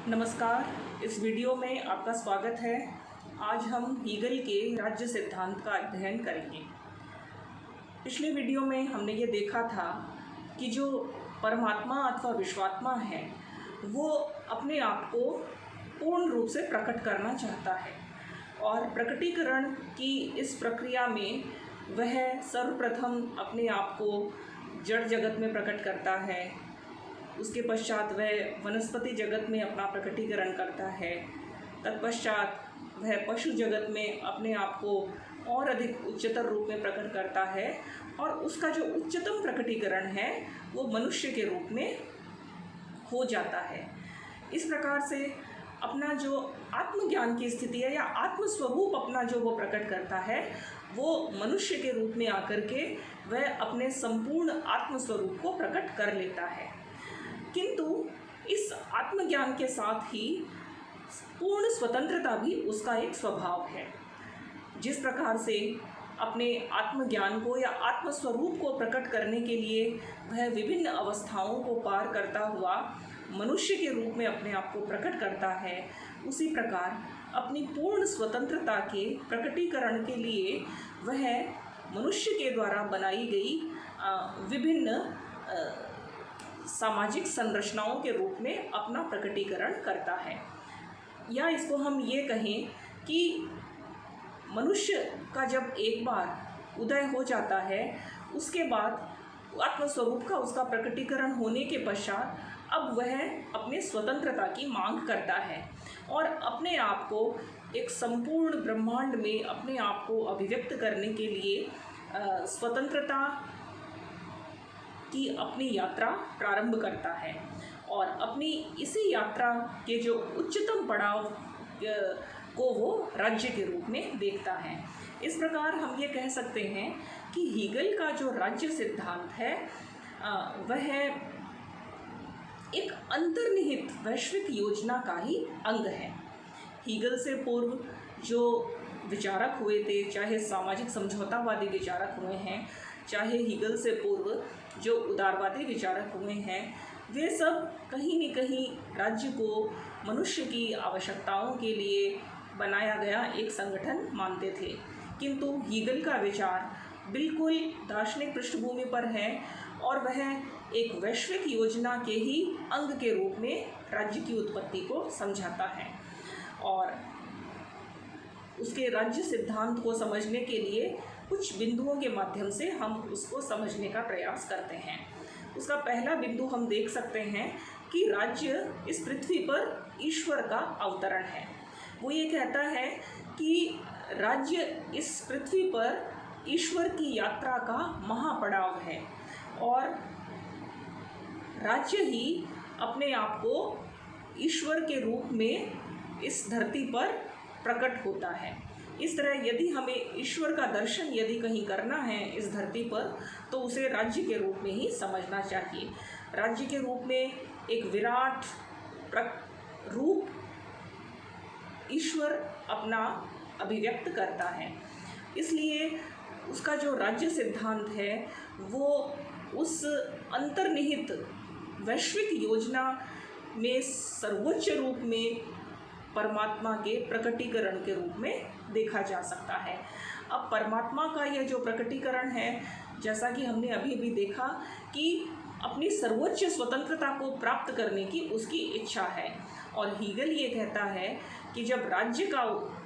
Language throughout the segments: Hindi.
नमस्कार। इस वीडियो में आपका स्वागत है। आज हम हीगल के राज्य सिद्धांत का अध्ययन करेंगे। पिछले वीडियो में हमने ये देखा था कि जो परमात्मा अथवा विश्वात्मा है वो अपने आप को पूर्ण रूप से प्रकट करना चाहता है और प्रकटीकरण की इस प्रक्रिया में वह सर्वप्रथम अपने आप को जड़ जगत में प्रकट करता है। उसके पश्चात वह वनस्पति जगत में अपना प्रकटीकरण करता है। तत्पश्चात वह पशु जगत में अपने आप को और अधिक उच्चतर रूप में प्रकट करता है और उसका जो उच्चतम प्रकटीकरण है वो मनुष्य के रूप में हो जाता है। इस प्रकार से अपना जो आत्मज्ञान की स्थिति है या आत्मस्वरूप अपना जो वो प्रकट करता है वो मनुष्य के रूप में आकर के वह अपने संपूर्ण आत्मस्वरूप को प्रकट कर लेता है। किंतु इस आत्मज्ञान के साथ ही पूर्ण स्वतंत्रता भी उसका एक स्वभाव है। जिस प्रकार से अपने आत्मज्ञान को या आत्मस्वरूप को प्रकट करने के लिए वह विभिन्न अवस्थाओं को पार करता हुआ मनुष्य के रूप में अपने आप को प्रकट करता है, उसी प्रकार अपनी पूर्ण स्वतंत्रता के प्रकटीकरण के लिए वह मनुष्य के द्वारा बनाई गई विभिन्न सामाजिक संरचनाओं के रूप में अपना प्रकटीकरण करता है। या इसको हम ये कहें कि मनुष्य का जब एक बार उदय हो जाता है उसके बाद आत्मस्वरूप का उसका प्रकटीकरण होने के पश्चात अब वह अपने स्वतंत्रता की मांग करता है और अपने आप को एक संपूर्ण ब्रह्मांड में अपने आप को अभिव्यक्त करने के लिए स्वतंत्रता की अपनी यात्रा प्रारंभ करता है और अपनी इसी यात्रा के जो उच्चतम पड़ाव को वो राज्य के रूप में देखता है। इस प्रकार हम ये कह सकते हैं कि हीगल का जो राज्य सिद्धांत है वह एक अंतर्निहित वैश्विक योजना का ही अंग है। हीगल से पूर्व जो विचारक हुए थे, चाहे सामाजिक समझौतावादी विचारक हुए हैं, चाहे हीगल से पूर्व जो उदारवादी विचारक हुए हैं, वे सब कहीं न कहीं राज्य को मनुष्य की आवश्यकताओं के लिए बनाया गया एक संगठन मानते थे। किंतु हीगल का विचार बिल्कुल दार्शनिक पृष्ठभूमि पर है और वह एक वैश्विक योजना के ही अंग के रूप में राज्य की उत्पत्ति को समझाता है और उसके राज्य सिद्धांत को समझने के लिए कुछ बिंदुओं के माध्यम से हम उसको समझने का प्रयास करते हैं। उसका पहला बिंदु हम देख सकते हैं कि राज्य इस पृथ्वी पर ईश्वर का अवतरण है। वो ये कहता है कि राज्य इस पृथ्वी पर ईश्वर की यात्रा का महापड़ाव है और राज्य ही अपने आप को ईश्वर के रूप में इस धरती पर प्रकट होता है। इस तरह यदि हमें ईश्वर का दर्शन यदि कहीं करना है इस धरती पर तो उसे राज्य के रूप में ही समझना चाहिए। राज्य के रूप में एक विराट रूप ईश्वर अपना अभिव्यक्त करता है। इसलिए उसका जो राज्य सिद्धांत है वो उस अंतर्निहित वैश्विक योजना में सर्वोच्च रूप में परमात्मा के प्रकटीकरण के रूप में देखा जा सकता है। अब परमात्मा का यह जो प्रकटीकरण है, जैसा कि हमने अभी भी देखा कि अपनी सर्वोच्च स्वतंत्रता को प्राप्त करने की उसकी इच्छा है और हीगल ये कहता है कि जब राज्य का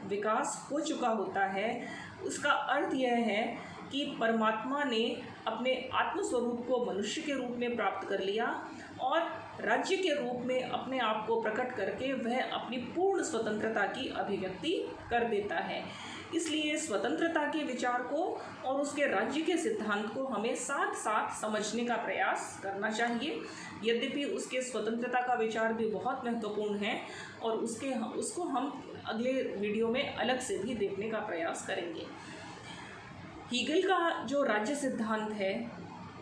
विकास हो चुका होता है उसका अर्थ यह है कि परमात्मा ने अपने आत्मस्वरूप को मनुष्य के रूप में प्राप्त कर लिया और राज्य के रूप में अपने आप को प्रकट करके वह अपनी पूर्ण स्वतंत्रता की अभिव्यक्ति कर देता है। इसलिए स्वतंत्रता के विचार को और उसके राज्य के सिद्धांत को हमें साथ साथ समझने का प्रयास करना चाहिए। यद्यपि उसके स्वतंत्रता का विचार भी बहुत महत्वपूर्ण है और उसको हम अगले वीडियो में अलग से भी देखने का प्रयास करेंगे। हीगल का जो राज्य सिद्धांत है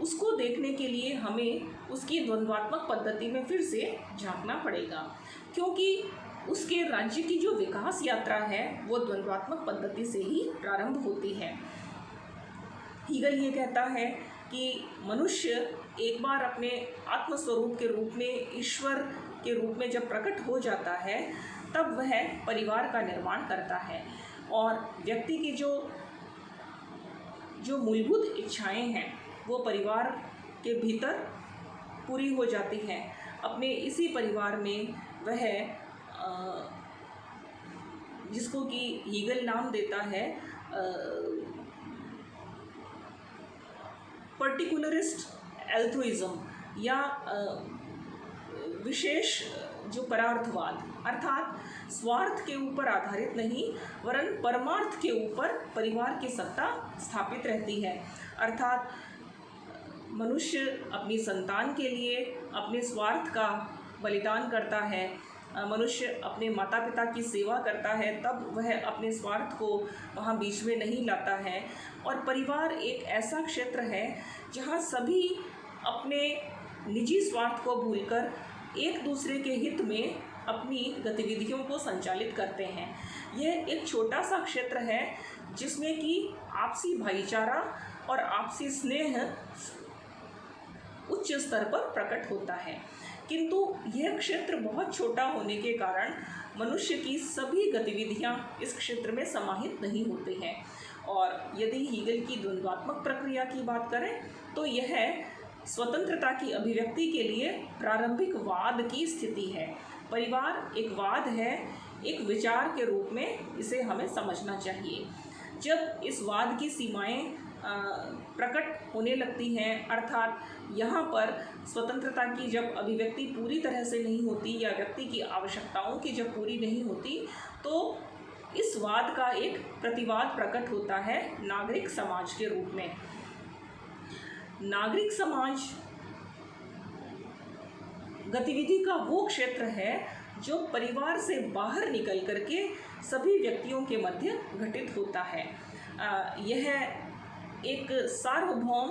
उसको देखने के लिए हमें उसकी द्वंद्वात्मक पद्धति में फिर से झांकना पड़ेगा, क्योंकि उसके राज्य की जो विकास यात्रा है वो द्वंद्वात्मक पद्धति से ही प्रारंभ होती है। हीगल ये कहता है कि मनुष्य एक बार अपने आत्मस्वरूप के रूप में ईश्वर के रूप में जब प्रकट हो जाता है तब वह परिवार का निर्माण करता है और व्यक्ति की जो मूलभूत इच्छाएं हैं वो परिवार के भीतर पूरी हो जाती हैं। अपने इसी परिवार में वह जिसको कि हीगल नाम देता है पर्टिकुलरिस्ट एल्थ्रुइज्म या विशेष जो परार्थवाद, अर्थात स्वार्थ के ऊपर आधारित नहीं वरन परमार्थ के ऊपर परिवार की सत्ता स्थापित रहती है। अर्थात मनुष्य अपनी संतान के लिए अपने स्वार्थ का बलिदान करता है, मनुष्य अपने माता पिता की सेवा करता है, तब वह अपने स्वार्थ को वहाँ बीच में नहीं लाता है। और परिवार एक ऐसा क्षेत्र है जहाँ सभी अपने निजी स्वार्थ को भूलकर एक दूसरे के हित में अपनी गतिविधियों को संचालित करते हैं। यह एक छोटा सा क्षेत्र है जिसमें कि आपसी भाईचारा और आपसी स्नेह उच्च स्तर पर प्रकट होता है, किंतु यह क्षेत्र बहुत छोटा होने के कारण मनुष्य की सभी गतिविधियां इस क्षेत्र में समाहित नहीं होती हैं। और यदि हीगल की द्वंद्वात्मक प्रक्रिया की बात करें तो यह स्वतंत्रता की अभिव्यक्ति के लिए प्रारंभिक वाद की स्थिति है। परिवार एक वाद है, एक विचार के रूप में इसे हमें समझना चाहिए। जब इस वाद की सीमाएं प्रकट होने लगती हैं, अर्थात यहाँ पर स्वतंत्रता की जब अभिव्यक्ति पूरी तरह से नहीं होती या व्यक्ति की आवश्यकताओं की जब पूरी नहीं होती, तो इस वाद का एक प्रतिवाद प्रकट होता है नागरिक समाज के रूप में। नागरिक समाज गतिविधि का वो क्षेत्र है जो परिवार से बाहर निकल करके सभी व्यक्तियों के मध्य घटित होता है। यह एक सार्वभौम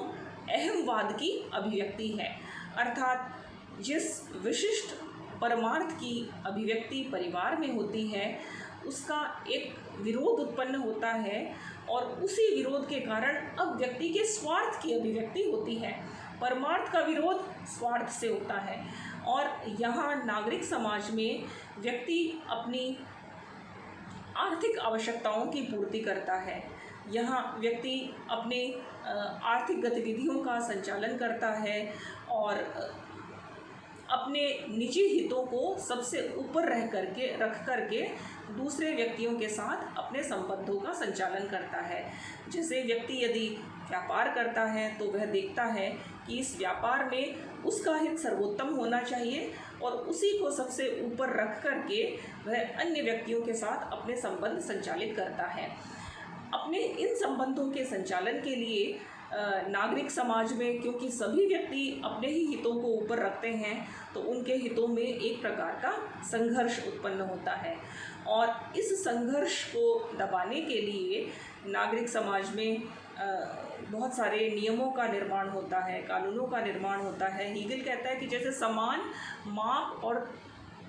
अहमवाद की अभिव्यक्ति है, अर्थात जिस विशिष्ट परमार्थ की अभिव्यक्ति परिवार में होती है उसका एक विरोध उत्पन्न होता है और उसी विरोध के कारण अब व्यक्ति के स्वार्थ की अभिव्यक्ति होती है। परमार्थ का विरोध स्वार्थ से होता है और यहाँ नागरिक समाज में व्यक्ति अपनी आर्थिक आवश्यकताओं की पूर्ति करता है। यहाँ व्यक्ति अपने आर्थिक गतिविधियों का संचालन करता है और अपने निजी हितों को सबसे ऊपर रख करके दूसरे व्यक्तियों के साथ अपने संबंधों का संचालन करता है। जैसे व्यक्ति यदि व्यापार करता है तो वह देखता है कि इस व्यापार में उसका हित सर्वोत्तम होना चाहिए और उसी को सबसे ऊपर रख करके वह अन्य व्यक्तियों के साथ अपने संबंध संचालित करता है। अपने इन संबंधों के संचालन के लिए नागरिक समाज में क्योंकि सभी व्यक्ति अपने ही हितों को ऊपर रखते हैं तो उनके हितों में एक प्रकार का संघर्ष उत्पन्न होता है और इस संघर्ष को दबाने के लिए नागरिक समाज में बहुत सारे नियमों का निर्माण होता है, कानूनों का निर्माण होता है। हीगल कहता है कि जैसे समान माप और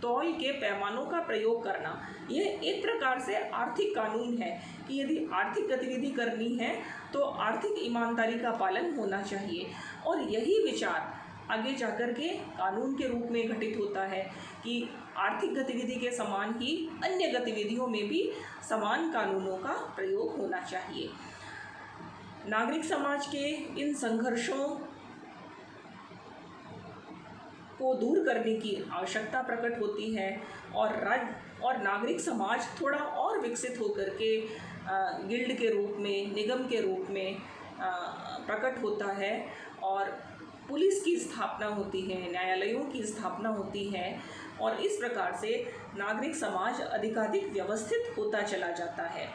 तौल के पैमानों का प्रयोग करना, यह एक प्रकार से आर्थिक कानून है कि यदि आर्थिक गतिविधि करनी है तो आर्थिक ईमानदारी का पालन होना चाहिए। और यही विचार आगे जाकर के कानून के रूप में घटित होता है कि आर्थिक गतिविधि के समान ही अन्य गतिविधियों में भी समान कानूनों का प्रयोग होना चाहिए। नागरिक समाज के इन संघर्षों को दूर करने की आवश्यकता प्रकट होती है और नागरिक समाज थोड़ा और विकसित होकर के गिल्ड के रूप में, निगम के रूप में प्रकट होता है और पुलिस की स्थापना होती है, न्यायालयों की स्थापना होती है और इस प्रकार से नागरिक समाज अधिकाधिक व्यवस्थित होता चला जाता है।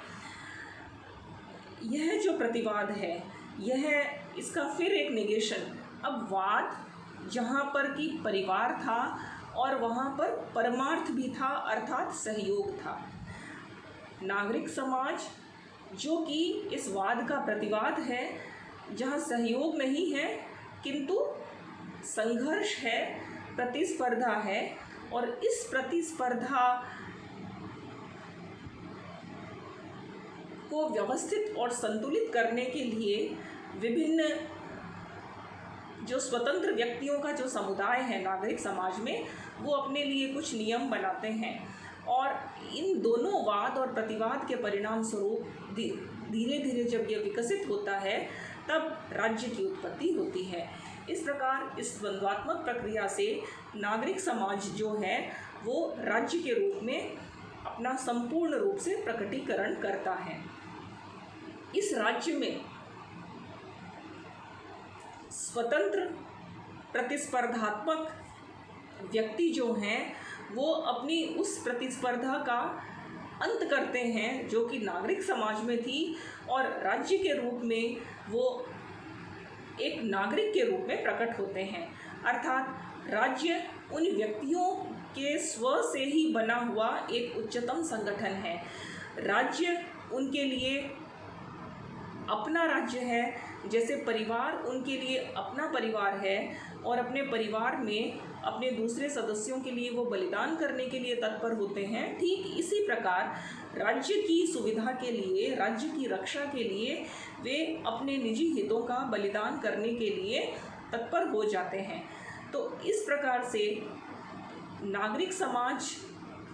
यह जो प्रतिवाद है, यह इसका फिर एक नेगेशन, अब वाद जहाँ पर कि परिवार था और वहाँ पर परमार्थ भी था अर्थात सहयोग था। नागरिक समाज जो कि इस वाद का प्रतिवाद है, जहाँ सहयोग नहीं है किंतु संघर्ष है, प्रतिस्पर्धा है और इस प्रतिस्पर्धा को व्यवस्थित और संतुलित करने के लिए विभिन्न जो स्वतंत्र व्यक्तियों का जो समुदाय है नागरिक समाज में, वो अपने लिए कुछ नियम बनाते हैं और इन दोनों वाद और प्रतिवाद के परिणाम स्वरूप धीरे धीरे जब ये विकसित होता है तब राज्य की उत्पत्ति होती है। इस प्रकार इस द्वंद्वात्मक प्रक्रिया से नागरिक समाज जो है वो राज्य के रूप में अपना संपूर्ण रूप से प्रकटीकरण करता है। इस राज्य में स्वतंत्र प्रतिस्पर्धात्मक व्यक्ति जो हैं वो अपनी उस प्रतिस्पर्धा का अंत करते हैं जो कि नागरिक समाज में थी, और राज्य के रूप में वो एक नागरिक के रूप में प्रकट होते हैं। अर्थात राज्य उन व्यक्तियों के स्व से ही बना हुआ एक उच्चतम संगठन है। राज्य उनके लिए अपना राज्य है, जैसे परिवार उनके लिए अपना परिवार है और अपने परिवार में अपने दूसरे सदस्यों के लिए वो बलिदान करने के लिए तत्पर होते हैं। ठीक इसी प्रकार राज्य की सुविधा के लिए, राज्य की रक्षा के लिए वे अपने निजी हितों का बलिदान करने के लिए तत्पर हो जाते हैं। तो इस प्रकार से नागरिक समाज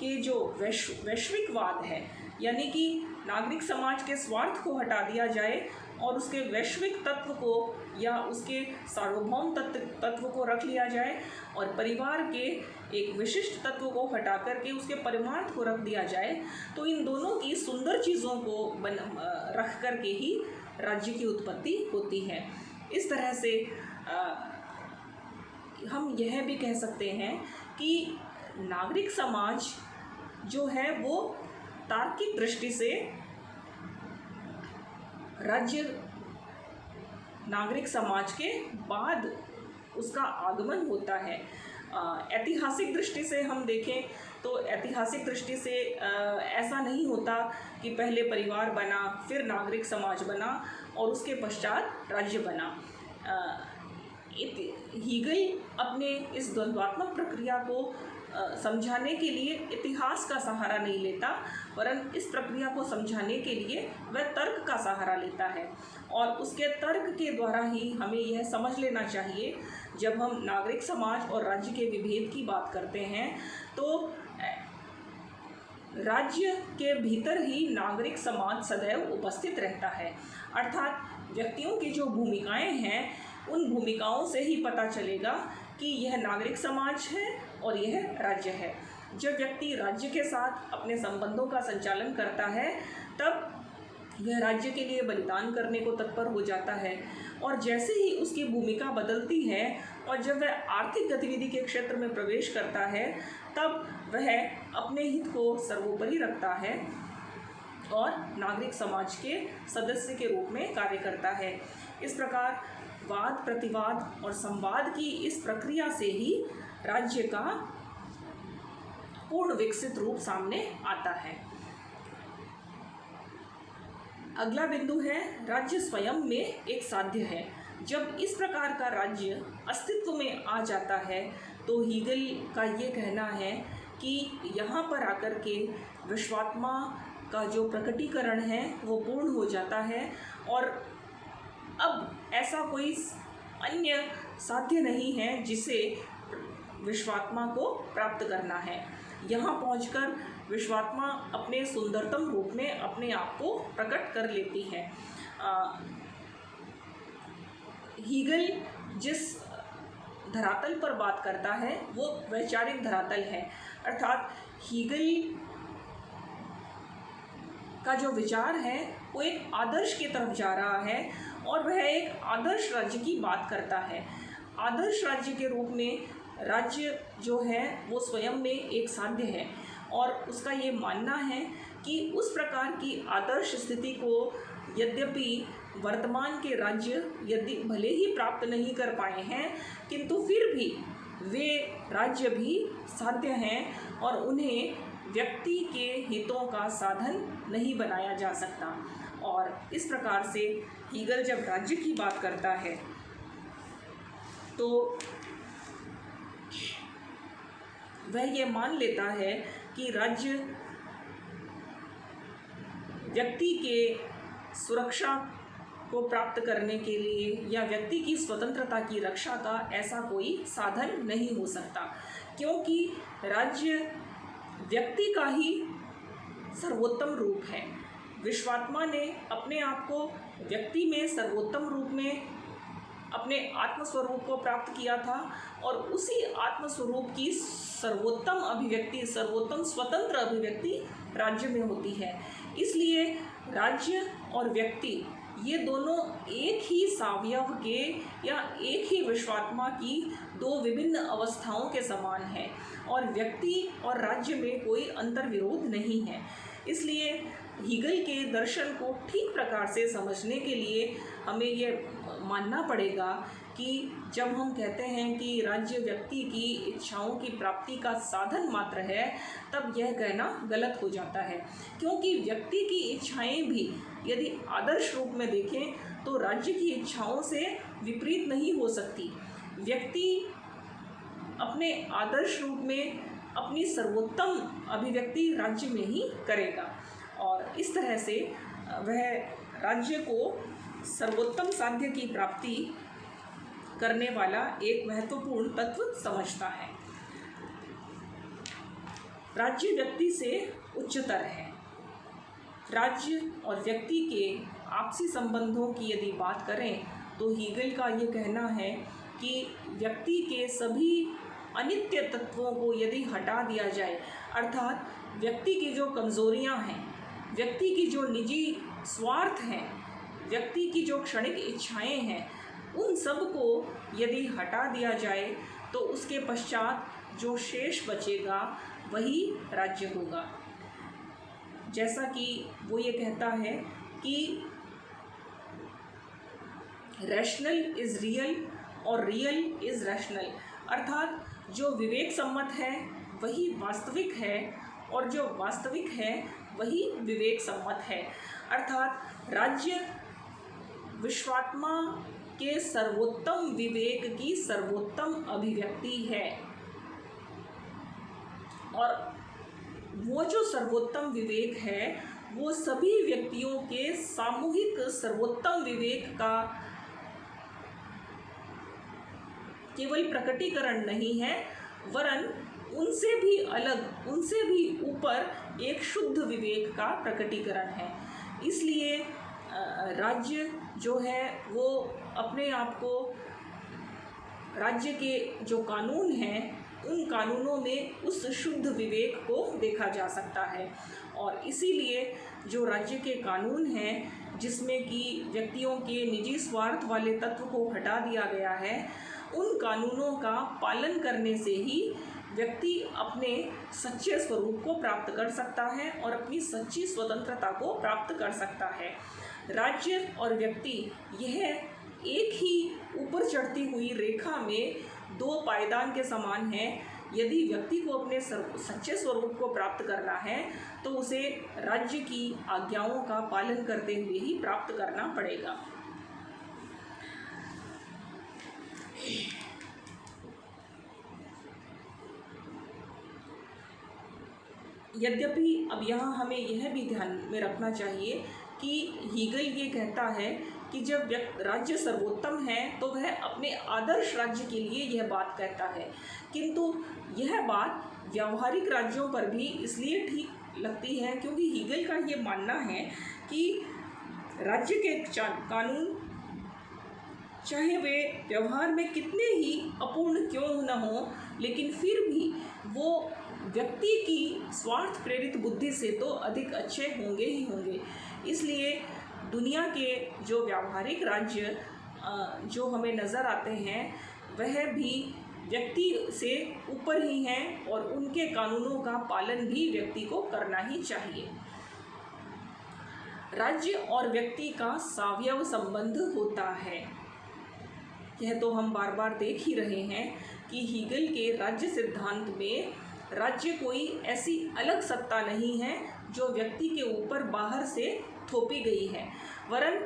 के जो वैश्विकवाद है, यानी कि नागरिक समाज के स्वार्थ को हटा दिया जाए और उसके वैश्विक तत्व को या उसके सार्वभौम तत्व को रख लिया जाए और परिवार के एक विशिष्ट तत्व को हटा करके उसके परमार्थ को रख दिया जाए, तो इन दोनों की सुंदर चीज़ों को रख करके ही राज्य की उत्पत्ति होती है। इस तरह से हम यह भी कह सकते हैं कि नागरिक समाज जो है वो तार्किक दृष्टि से राज्य नागरिक समाज के बाद उसका आगमन होता है। ऐतिहासिक दृष्टि से हम देखें तो ऐतिहासिक दृष्टि से ऐसा नहीं होता कि पहले परिवार बना, फिर नागरिक समाज बना और उसके पश्चात राज्य बना। हीगल अपने इस द्वंद्वात्मक प्रक्रिया को समझाने के लिए इतिहास का सहारा नहीं लेता, वरन इस प्रक्रिया को समझाने के लिए वह तर्क का सहारा लेता है। और उसके तर्क के द्वारा ही हमें यह समझ लेना चाहिए, जब हम नागरिक समाज और राज्य के विभेद की बात करते हैं तो राज्य के भीतर ही नागरिक समाज सदैव उपस्थित रहता है। अर्थात व्यक्तियों की जो भूमिकाएं हैं उन भूमिकाओं से ही पता चलेगा कि यह नागरिक समाज है और यह राज्य है। जब व्यक्ति राज्य के साथ अपने संबंधों का संचालन करता है तब वह राज्य के लिए बलिदान करने को तत्पर हो जाता है, और जैसे ही उसकी भूमिका बदलती है और जब वह आर्थिक गतिविधि के क्षेत्र में प्रवेश करता है तब वह अपने हित को सर्वोपरि रखता है और नागरिक समाज के सदस्य के रूप में कार्य करता है। इस प्रकार वाद प्रतिवाद और संवाद की इस प्रक्रिया से ही राज्य का पूर्ण विकसित रूप सामने आता है। अगला बिंदु है राज्य स्वयं में एक साध्य है। जब इस प्रकार का राज्य अस्तित्व में आ जाता है तो हीगल का ये कहना है कि यहाँ पर आकर के विश्वात्मा का जो प्रकटीकरण है वो पूर्ण हो जाता है और अब ऐसा कोई अन्य साध्य नहीं है जिसे विश्वात्मा को प्राप्त करना है। यहाँ पहुंचकर विश्वात्मा अपने सुंदरतम रूप में अपने आप को प्रकट कर लेती है। हीगल जिस धरातल पर बात करता है वो वैचारिक धरातल है, अर्थात हीगल का जो विचार है वो एक आदर्श की तरफ जा रहा है और वह एक आदर्श राज्य की बात करता है। आदर्श राज्य के रूप में राज्य जो है वो स्वयं में एक साध्य है और उसका ये मानना है कि उस प्रकार की आदर्श स्थिति को यद्यपि वर्तमान के राज्य यदि भले ही प्राप्त नहीं कर पाए हैं, किंतु फिर भी वे राज्य भी साध्य हैं और उन्हें व्यक्ति के हितों का साधन नहीं बनाया जा सकता। और इस प्रकार से हीगल जब राज्य की बात करता है तो वह ये मान लेता है कि राज्य व्यक्ति के सुरक्षा को प्राप्त करने के लिए या व्यक्ति की स्वतंत्रता की रक्षा का ऐसा कोई साधन नहीं हो सकता, क्योंकि राज्य व्यक्ति का ही सर्वोत्तम रूप है। विश्वात्मा ने अपने आप को व्यक्ति में सर्वोत्तम रूप में अपने आत्मस्वरूप को प्राप्त किया था और उसी आत्मस्वरूप की सर्वोत्तम अभिव्यक्ति, सर्वोत्तम स्वतंत्र अभिव्यक्ति राज्य में होती है। इसलिए राज्य और व्यक्ति ये दोनों एक ही सावयव के या एक ही विश्वात्मा की दो विभिन्न अवस्थाओं के समान है और व्यक्ति और राज्य में कोई अंतर्विरोध नहीं है। इसलिए हीगल के दर्शन को ठीक प्रकार से समझने के लिए हमें ये मानना पड़ेगा कि जब हम कहते हैं कि राज्य व्यक्ति की इच्छाओं की प्राप्ति का साधन मात्र है, तब यह कहना गलत हो जाता है, क्योंकि व्यक्ति की इच्छाएं भी यदि आदर्श रूप में देखें तो राज्य की इच्छाओं से विपरीत नहीं हो सकती। व्यक्ति अपने आदर्श रूप में अपनी सर्वोत्तम अभिव्यक्ति राज्य में ही करेगा और इस तरह से वह राज्य को सर्वोत्तम साध्य की प्राप्ति करने वाला एक महत्वपूर्ण तत्व समझता है। राज्य व्यक्ति से उच्चतर है। राज्य और व्यक्ति के आपसी संबंधों की यदि बात करें तो हीगल का ये कहना है कि व्यक्ति के सभी अनित्य तत्वों को यदि हटा दिया जाए, अर्थात व्यक्ति की जो कमजोरियां हैं, व्यक्ति की जो निजी स्वार्थ हैं, व्यक्ति की जो क्षणिक इच्छाएं हैं, उन सब को यदि हटा दिया जाए तो उसके पश्चात जो शेष बचेगा वही राज्य होगा। जैसा कि वो ये कहता है कि रैशनल इज़ रियल और रियल इज़ रैशनल, अर्थात जो विवेक सम्मत है वही वास्तविक है और जो वास्तविक है वही विवेक सम्मत है। अर्थात राज्य विश्वात्मा के सर्वोत्तम विवेक की सर्वोत्तम अभिव्यक्ति है और वो जो सर्वोत्तम विवेक है वो सभी व्यक्तियों के सामूहिक सर्वोत्तम विवेक का केवल प्रकटीकरण नहीं है, वरन उनसे भी अलग, उनसे भी ऊपर एक शुद्ध विवेक का प्रकटीकरण है। इसलिए राज्य जो है वो अपने आप को राज्य के जो कानून हैं उन कानूनों में उस शुद्ध विवेक को देखा जा सकता है और इसीलिए जो राज्य के कानून हैं जिसमें कि व्यक्तियों के निजी स्वार्थ वाले तत्व को हटा दिया गया है, उन कानूनों का पालन करने से ही व्यक्ति अपने सच्चे स्वरूप को प्राप्त कर सकता है और अपनी सच्ची स्वतंत्रता को प्राप्त कर सकता है। राज्य और व्यक्ति यह एक ही ऊपर चढ़ती हुई रेखा में दो पायदान के समान है। यदि व्यक्ति को अपने सच्चे स्वरूप को प्राप्त करना है तो उसे राज्य की आज्ञाओं का पालन करते हुए ही प्राप्त करना पड़ेगा। यद्यपि अब यहाँ हमें यह भी ध्यान में रखना चाहिए कि हीगल ये कहता है कि जब राज्य सर्वोत्तम है तो वह अपने आदर्श राज्य के लिए यह बात कहता है, किंतु यह बात व्यावहारिक राज्यों पर भी इसलिए ठीक लगती है क्योंकि हीगल का ये मानना है कि राज्य के कानून चाहे वे व्यवहार में कितने ही अपूर्ण क्यों न हो, लेकिन फिर भी वो व्यक्ति की स्वार्थ प्रेरित बुद्धि से तो अधिक अच्छे होंगे ही होंगे। इसलिए दुनिया के जो व्यावहारिक राज्य जो हमें नज़र आते हैं वह भी व्यक्ति से ऊपर ही हैं और उनके कानूनों का पालन भी व्यक्ति को करना ही चाहिए। राज्य और व्यक्ति का सावयव संबंध होता है, यह तो हम बार बार देख ही रहे हैं कि हीगल के राज्य सिद्धांत में राज्य कोई ऐसी अलग सत्ता नहीं है जो व्यक्ति के ऊपर बाहर से थोपी गई है, वरन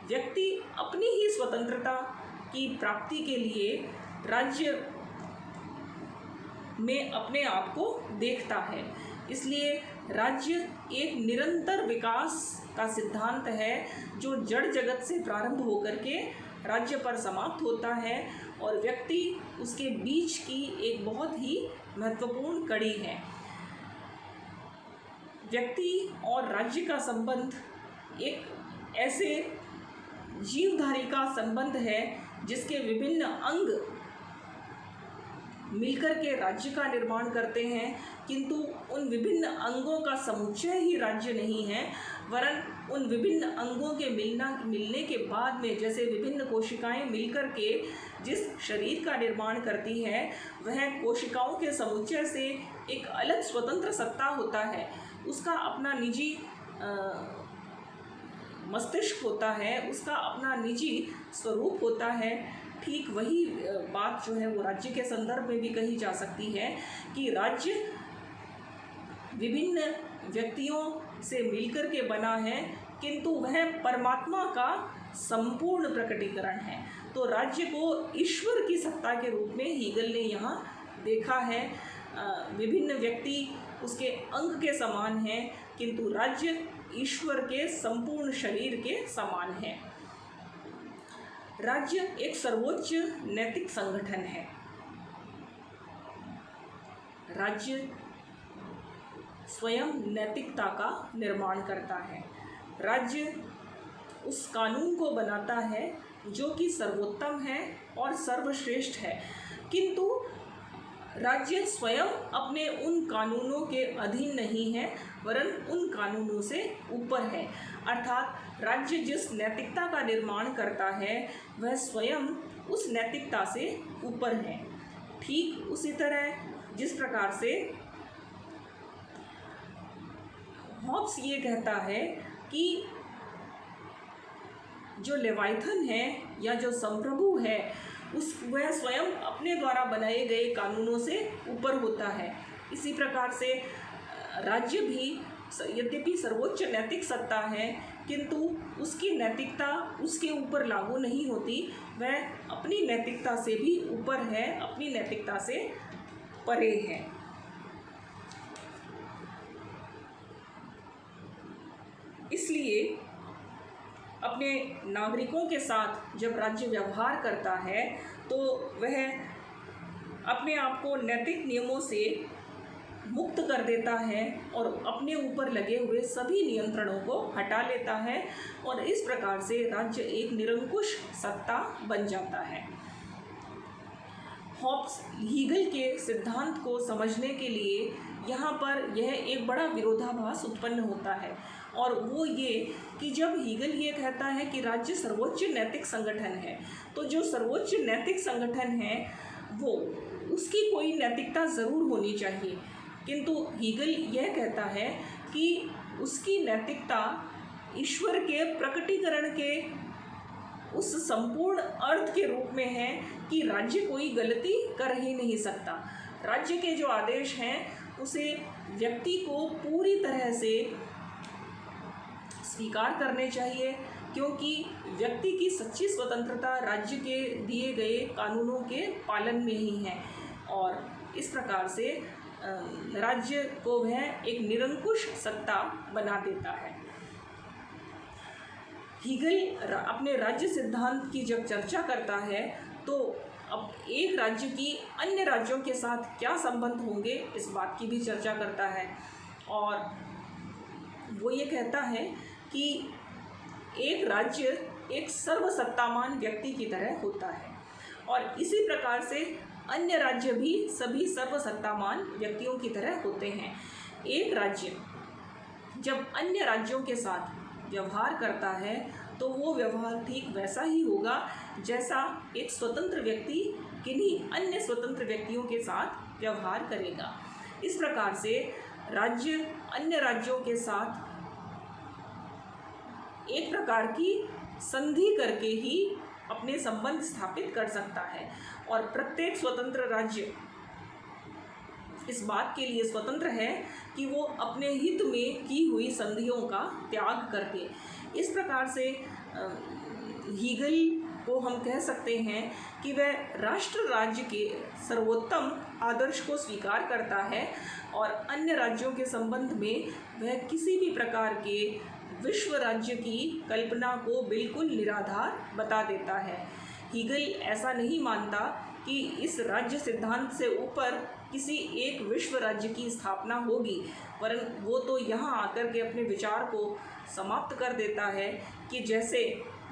व्यक्ति अपनी ही स्वतंत्रता की प्राप्ति के लिए राज्य में अपने आप को देखता है। इसलिए राज्य एक निरंतर विकास का सिद्धांत है जो जड़ जगत से प्रारंभ होकर के राज्य पर समाप्त होता है और व्यक्ति उसके बीच की एक बहुत ही महत्वपूर्ण कड़ी है। व्यक्ति और राज्य का संबंध एक ऐसे जीवधारी का संबंध है जिसके विभिन्न अंग मिलकर के राज्य का निर्माण करते हैं, किंतु उन विभिन्न अंगों का समुच्चय ही राज्य नहीं है, वरन उन विभिन्न अंगों के मिलने के बाद में जैसे विभिन्न कोशिकाएं मिलकर के जिस शरीर का निर्माण करती है, वह कोशिकाओं के समुच्चय से एक अलग स्वतंत्र सत्ता होता है। उसका अपना निजी मस्तिष्क होता है, उसका अपना निजी स्वरूप होता है। ठीक वही बात जो है वो राज्य के संदर्भ में भी कही जा सकती है कि राज्य विभिन्न व्यक्तियों से मिलकर के बना है, किंतु वह परमात्मा का संपूर्ण प्रकटीकरण है। तो राज्य को ईश्वर की सत्ता के रूप में हीगल ने यहाँ देखा है। विभिन्न व्यक्ति उसके अंग के समान हैं, किंतु राज्य ईश्वर के संपूर्ण शरीर के समान है। राज्य एक सर्वोच्च नैतिक संगठन है। राज्य स्वयं नैतिकता का निर्माण करता है। राज्य उस कानून को बनाता है जो कि सर्वोत्तम है और सर्वश्रेष्ठ है, किंतु राज्य स्वयं अपने उन कानूनों के अधीन नहीं है, वरन उन कानूनों से ऊपर है। अर्थात राज्य जिस नैतिकता का निर्माण करता है वह स्वयं उस नैतिकता से ऊपर है। ठीक उसी तरह जिस प्रकार से हॉब्स ये कहता है कि जो लेवाइथन है या जो संप्रभु है वह स्वयं अपने द्वारा बनाए गए कानूनों से ऊपर होता है। इसी प्रकार से राज्य भी यद्यपि सर्वोच्च नैतिक सत्ता है, किंतु उसकी नैतिकता उसके ऊपर लागू नहीं होती, वह अपनी नैतिकता से भी ऊपर है, अपनी नैतिकता से परे है। इसलिए अपने नागरिकों के साथ जब राज्य व्यवहार करता है तो वह अपने आप को नैतिक नियमों से मुक्त कर देता है और अपने ऊपर लगे हुए सभी नियंत्रणों को हटा लेता है और इस प्रकार से राज्य एक निरंकुश सत्ता बन जाता है। हॉब्स हीगल के सिद्धांत को समझने के लिए यहाँ पर यह एक बड़ा विरोधाभास उत्पन्न होता है, और वो ये कि जब हीगल ये कहता है कि राज्य सर्वोच्च नैतिक संगठन है, तो जो सर्वोच्च नैतिक संगठन है वो उसकी कोई नैतिकता ज़रूर होनी चाहिए, किंतु हीगल यह कहता है कि उसकी नैतिकता ईश्वर के प्रकटीकरण के उस संपूर्ण अर्थ के रूप में है कि राज्य कोई गलती कर ही नहीं सकता। राज्य के जो आदेश हैं उसे व्यक्ति को पूरी तरह से स्वीकार करने चाहिए, क्योंकि व्यक्ति की सच्ची स्वतंत्रता राज्य के दिए गए कानूनों के पालन में ही है, और इस प्रकार से राज्य को वह एक निरंकुश सत्ता बना देता है। हीगल अपने राज्य सिद्धांत की जब चर्चा करता है तो अब एक राज्य की अन्य राज्यों के साथ क्या संबंध होंगे इस बात की भी चर्चा करता है, और वो ये कहता है कि एक राज्य एक सर्वसत्तामान व्यक्ति की तरह होता है, और इसी प्रकार से अन्य राज्य भी सभी सर्वसत्तामान व्यक्तियों की तरह होते हैं। एक राज्य जब अन्य राज्यों के साथ व्यवहार करता है तो वो व्यवहार ठीक वैसा ही होगा जैसा एक स्वतंत्र व्यक्ति किन्हीं अन्य स्वतंत्र व्यक्तियों के साथ व्यवहार करेगा। इस प्रकार से राज्य अन्य राज्यों के साथ एक प्रकार की संधि करके ही अपने संबंध स्थापित कर सकता है, और प्रत्येक स्वतंत्र राज्य इस बात के लिए स्वतंत्र है कि वो अपने हित में की हुई संधियों का त्याग करके। इस प्रकार से हीगल को हम कह सकते हैं कि वह राष्ट्र राज्य के सर्वोत्तम आदर्श को स्वीकार करता है और अन्य राज्यों के संबंध में वह किसी भी प्रकार के विश्व राज्य की कल्पना को बिल्कुल निराधार बता देता है। हीगल ऐसा नहीं मानता कि इस राज्य सिद्धांत से ऊपर किसी एक विश्व राज्य की स्थापना होगी, वरन वो तो यहाँ आकर के अपने विचार को समाप्त कर देता है कि जैसे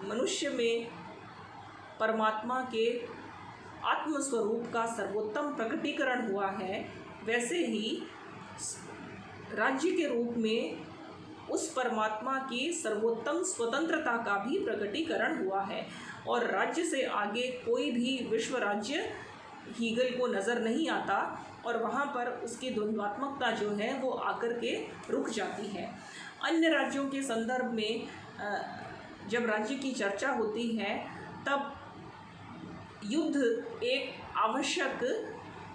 मनुष्य में परमात्मा के आत्मस्वरूप का सर्वोत्तम प्रकटीकरण हुआ है, वैसे ही राज्य के रूप में उस परमात्मा की सर्वोत्तम स्वतंत्रता का भी प्रकटीकरण हुआ है और राज्य से आगे कोई भी विश्व राज्य हीगल को नज़र नहीं आता और वहाँ पर उसकी द्वंद्वात्मकता जो है वो आकर के रुक जाती है। अन्य राज्यों के संदर्भ में जब राज्य की चर्चा होती है तब युद्ध एक आवश्यक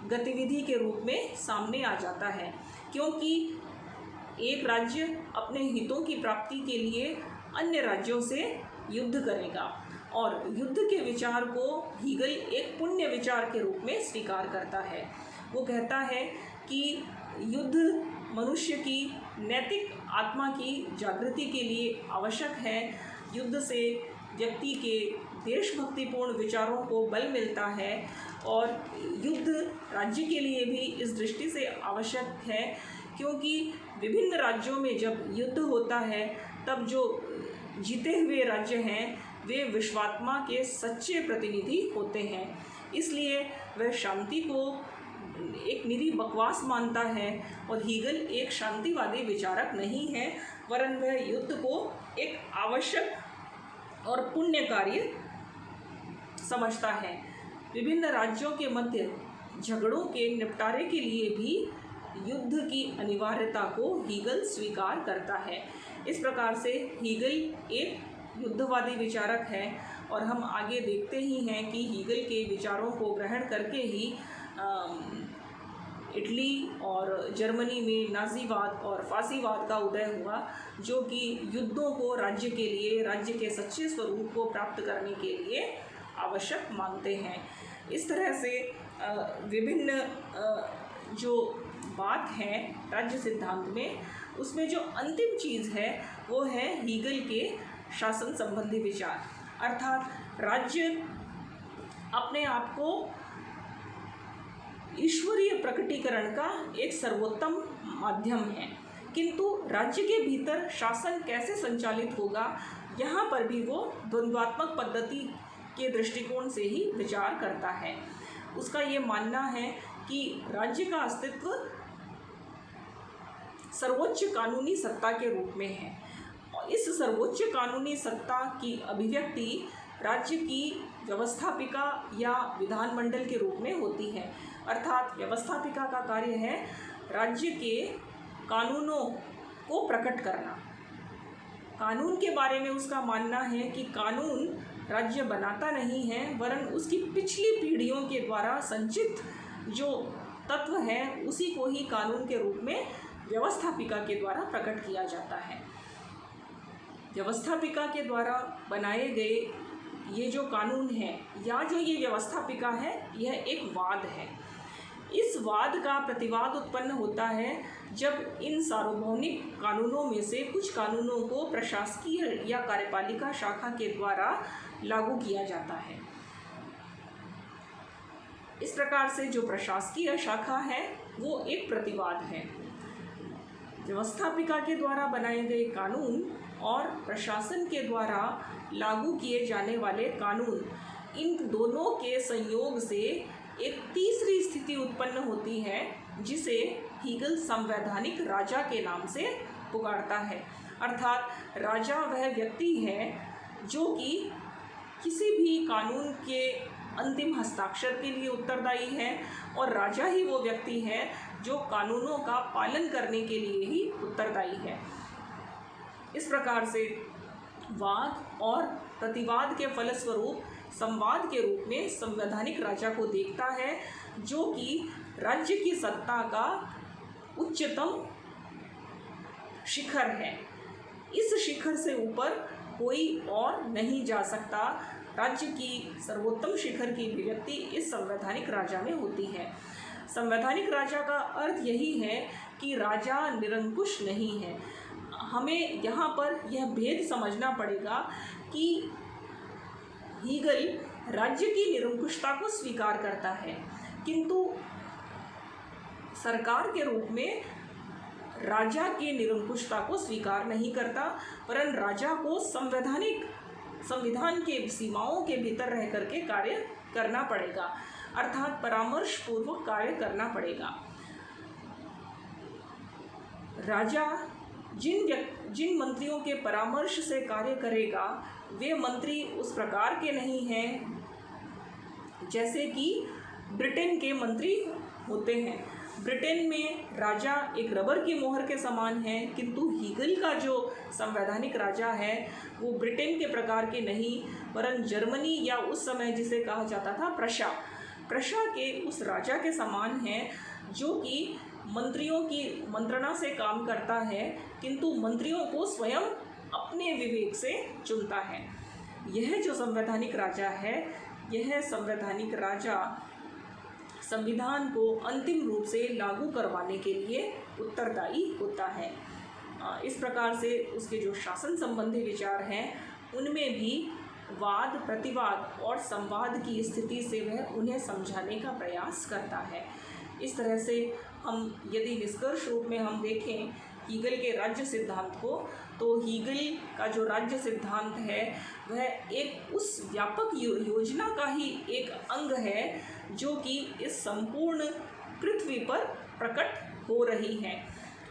गतिविधि के रूप में सामने आ जाता है, क्योंकि एक राज्य अपने हितों की प्राप्ति के लिए अन्य राज्यों से युद्ध करेगा और युद्ध के विचार को हीगल एक पुण्य विचार के रूप में स्वीकार करता है। वो कहता है कि युद्ध मनुष्य की नैतिक आत्मा की जागृति के लिए आवश्यक है। युद्ध से व्यक्ति के देशभक्तिपूर्ण विचारों को बल मिलता है और युद्ध राज्य के लिए भी इस दृष्टि से आवश्यक है, क्योंकि विभिन्न राज्यों में जब युद्ध होता है तब जो जीते हुए राज्य हैं वे विश्वात्मा के सच्चे प्रतिनिधि होते हैं। इसलिए वह शांति को एक निरी बकवास मानता है और हीगल एक शांतिवादी विचारक नहीं है, वरन वह युद्ध को एक आवश्यक और पुण्य कार्य समझता है। विभिन्न राज्यों के मध्य झगड़ों के निपटारे के लिए भी युद्ध की अनिवार्यता को हीगल स्वीकार करता है। इस प्रकार से हीगल एक युद्धवादी विचारक है और हम आगे देखते ही हैं कि हीगल के विचारों को ग्रहण करके ही इटली और जर्मनी में नाज़ीवाद और फासीवाद का उदय हुआ, जो कि युद्धों को राज्य के लिए, राज्य के सच्चे स्वरूप को प्राप्त करने के लिए आवश्यक मानते हैं। इस तरह से विभिन्न जो बात है राज्य सिद्धांत में, उसमें जो अंतिम चीज़ है वो है हीगल के शासन संबंधी विचार, अर्थात राज्य अपने आप को ईश्वरीय प्रकटीकरण का एक सर्वोत्तम माध्यम है, किंतु राज्य के भीतर शासन कैसे संचालित होगा, यहाँ पर भी वो द्वंद्वात्मक पद्धति के दृष्टिकोण से ही विचार करता है। उसका ये मानना है कि राज्य का अस्तित्व सर्वोच्च कानूनी सत्ता के रूप में है और इस सर्वोच्च कानूनी सत्ता की अभिव्यक्ति राज्य की व्यवस्थापिका या विधानमंडल के रूप में होती है। अर्थात व्यवस्थापिका का कार्य है राज्य के कानूनों को प्रकट करना। कानून के बारे में उसका मानना है कि कानून राज्य बनाता नहीं है, वरन उसकी पिछली पीढ़ियों के द्वारा संचित जो तत्व है उसी को ही कानून के रूप में व्यवस्थापिका के द्वारा प्रकट किया जाता है। व्यवस्थापिका के द्वारा बनाए गए ये जो कानून है या जो ये व्यवस्थापिका है, यह एक वाद है। इस वाद का प्रतिवाद उत्पन्न होता है जब इन सार्वभौमिक कानूनों में से कुछ कानूनों को प्रशासकीय या कार्यपालिका शाखा के द्वारा लागू किया जाता है। इस प्रकार से जो प्रशासकीय शाखा है वो एक प्रतिवाद है। व्यवस्थापिका के द्वारा बनाए गए कानून और प्रशासन के द्वारा लागू किए जाने वाले कानून, इन दोनों के संयोग से एक तीसरी स्थिति उत्पन्न होती है जिसे हीगल संवैधानिक राजा के नाम से पुकारता है। अर्थात राजा वह व्यक्ति है जो कि किसी भी कानून के अंतिम हस्ताक्षर के लिए उत्तरदायी है और राजा ही वो व्यक्ति है जो कानूनों का पालन करने के लिए ही उत्तरदायी है। इस प्रकार से वाद और प्रतिवाद के फलस्वरूप संवाद के रूप में संवैधानिक राजा को देखता है, जो कि राज्य की सत्ता का उच्चतम शिखर है। इस शिखर से ऊपर कोई और नहीं जा सकता। राज्य की सर्वोत्तम शिखर की अभिव्यक्ति इस संवैधानिक राजा में होती है। संवैधानिक राजा का अर्थ यही है कि राजा निरंकुश नहीं है। हमें यहाँ पर यह भेद समझना पड़ेगा कि हीगल राज्य की निरंकुशता को स्वीकार करता है, किंतु सरकार के रूप में राजा की निरंकुशता को स्वीकार नहीं करता, वरन राजा को संविधान के सीमाओं के भीतर रह करके कार्य करना पड़ेगा, अर्थात परामर्श पूर्वक कार्य करना पड़ेगा। राजा जिन मंत्रियों के परामर्श से कार्य करेगा वे मंत्री उस प्रकार के नहीं हैं जैसे कि ब्रिटेन के मंत्री होते हैं। ब्रिटेन में राजा एक रबर की मोहर के समान है, किंतु हीगल का जो संवैधानिक राजा है वो ब्रिटेन के प्रकार के नहीं, वरन जर्मनी या उस समय जिसे कहा जाता था प्रशा के उस राजा के समान है, जो कि मंत्रियों की मंत्रणा से काम करता है, किंतु मंत्रियों को स्वयं अपने विवेक से चुनता है। यह जो संवैधानिक राजा है, यह संवैधानिक राजा संविधान को अंतिम रूप से लागू करवाने के लिए उत्तरदायी होता है। इस प्रकार से उसके जो शासन संबंधी विचार हैं उनमें भी वाद प्रतिवाद और संवाद की स्थिति से वह उन्हें समझाने का प्रयास करता है। इस तरह से हम यदि निष्कर्ष रूप में हम देखें हीगल के राज्य सिद्धांत को, तो हीगल का जो राज्य सिद्धांत है वह एक उस व्यापक योजना का ही एक अंग है जो कि इस संपूर्ण पृथ्वी पर प्रकट हो रही है।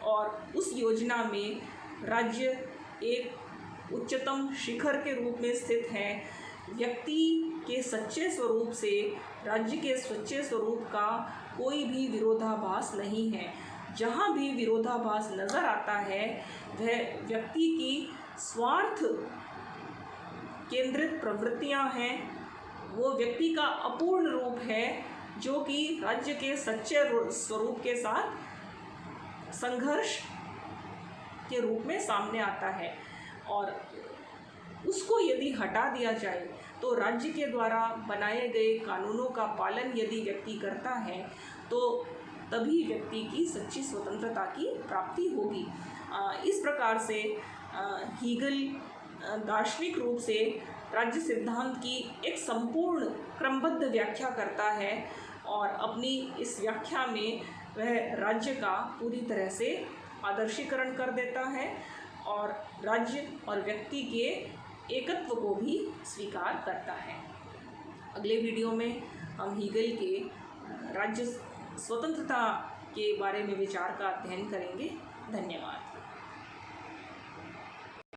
और उस योजना में राज्य एक उच्चतम शिखर के रूप में स्थित है। व्यक्ति के सच्चे स्वरूप से राज्य के सच्चे स्वरूप का कोई भी विरोधाभास नहीं है। जहाँ भी विरोधाभास नज़र आता है वह व्यक्ति की स्वार्थ केंद्रित प्रवृत्तियाँ हैं, वो व्यक्ति का अपूर्ण रूप है जो कि राज्य के सच्चे स्वरूप के साथ संघर्ष के रूप में सामने आता है। और उसको यदि हटा दिया जाए तो राज्य के द्वारा बनाए गए कानूनों का पालन यदि व्यक्ति करता है तो तभी व्यक्ति की सच्ची स्वतंत्रता की प्राप्ति होगी। इस प्रकार से हीगल दार्शनिक रूप से राज्य सिद्धांत की एक संपूर्ण क्रमबद्ध व्याख्या करता है और अपनी इस व्याख्या में वह राज्य का पूरी तरह से आदर्शीकरण कर देता है और राज्य और व्यक्ति के एकत्व को भी स्वीकार करता है। अगले वीडियो में हम हीगल के राज्य स्वतंत्रता के बारे में विचार का अध्ययन करेंगे। धन्यवाद।